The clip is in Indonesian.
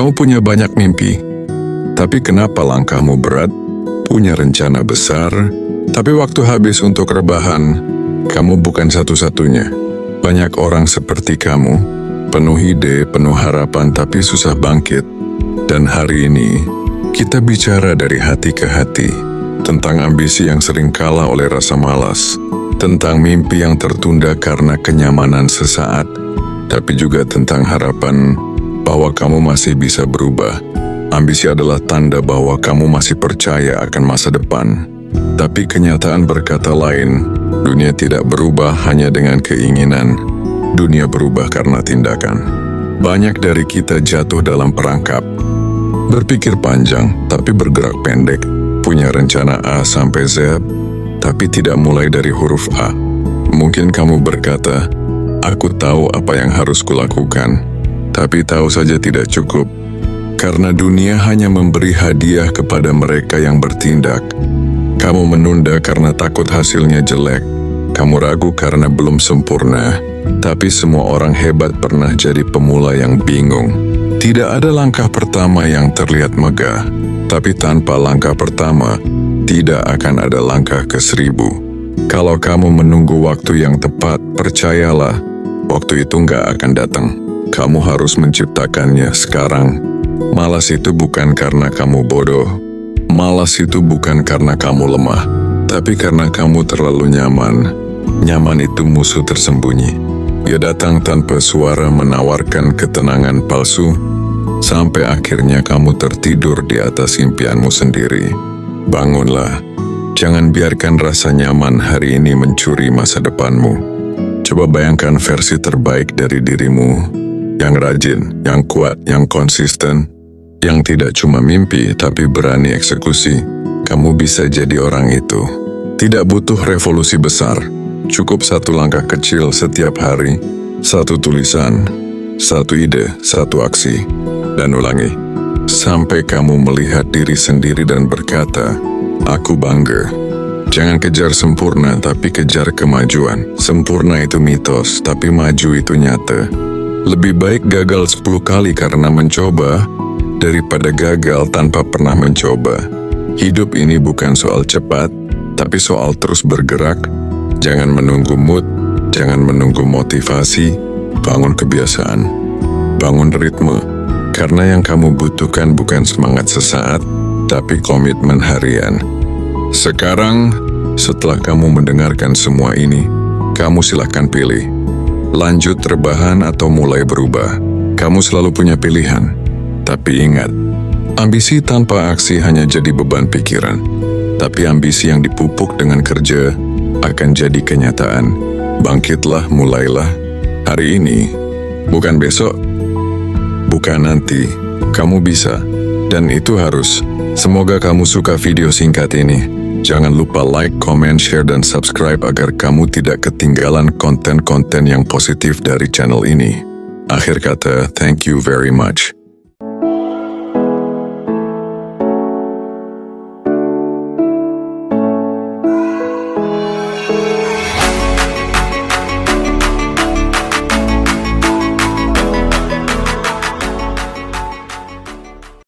Kamu punya banyak mimpi, tapi kenapa langkahmu berat? Punya rencana besar, tapi waktu habis untuk rebahan. Kamu bukan satu-satunya. Banyak orang seperti kamu, penuh ide, penuh harapan, tapi susah bangkit. Dan hari ini, kita bicara dari hati ke hati, tentang ambisi yang sering kalah oleh rasa malas, tentang mimpi yang tertunda karena kenyamanan sesaat, tapi juga tentang harapan bahwa kamu masih bisa berubah. Ambisi adalah tanda bahwa kamu masih percaya akan masa depan. Tapi kenyataan berkata lain, dunia tidak berubah hanya dengan keinginan. Dunia berubah karena tindakan. Banyak dari kita jatuh dalam perangkap. Berpikir panjang, tapi bergerak pendek. Punya rencana A sampai Z, tapi tidak mulai dari huruf A. Mungkin kamu berkata, aku tahu apa yang harus kulakukan. Tapi tahu saja tidak cukup, karena dunia hanya memberi hadiah kepada mereka yang bertindak. Kamu menunda karena takut hasilnya jelek. Kamu ragu karena belum sempurna. Tapi semua orang hebat pernah jadi pemula yang bingung. Tidak ada langkah pertama yang terlihat megah, tapi tanpa langkah pertama, tidak akan ada langkah ke-1000. Kalau kamu menunggu waktu yang tepat, percayalah, waktu itu nggak akan datang. Kamu harus menciptakannya sekarang. Malas itu bukan karena kamu bodoh. Malas itu bukan karena kamu lemah, tapi karena kamu terlalu nyaman. Nyaman itu musuh tersembunyi. Dia datang tanpa suara, menawarkan ketenangan palsu, sampai akhirnya kamu tertidur di atas impianmu sendiri. Bangunlah. Jangan biarkan rasa nyaman hari ini mencuri masa depanmu. Coba bayangkan versi terbaik dari dirimu. Yang rajin, yang kuat, yang konsisten, yang tidak cuma mimpi tapi berani eksekusi. Kamu bisa jadi orang itu. Tidak butuh revolusi besar, cukup satu langkah kecil setiap hari, satu tulisan, satu ide, satu aksi, dan ulangi. Sampai kamu melihat diri sendiri dan berkata, aku bangga. Jangan kejar sempurna tapi kejar kemajuan. Sempurna itu mitos, tapi maju itu nyata. Lebih baik gagal 10 kali karena mencoba, daripada gagal tanpa pernah mencoba. Hidup ini bukan soal cepat, tapi soal terus bergerak. Jangan menunggu mood, jangan menunggu motivasi, bangun kebiasaan, bangun ritme. Karena yang kamu butuhkan bukan semangat sesaat, tapi komitmen harian. Sekarang, setelah kamu mendengarkan semua ini, kamu silahkan pilih. Lanjut rebahan atau mulai berubah. Kamu selalu punya pilihan. Tapi ingat, ambisi tanpa aksi hanya jadi beban pikiran. Tapi ambisi yang dipupuk dengan kerja akan jadi kenyataan. Bangkitlah, mulailah. Hari ini, bukan besok, bukan nanti. Kamu bisa, dan itu harus. Semoga kamu suka video singkat ini. Jangan lupa like, comment, share, dan subscribe agar kamu tidak ketinggalan konten-konten yang positif dari channel ini. Akhir kata, thank you very much.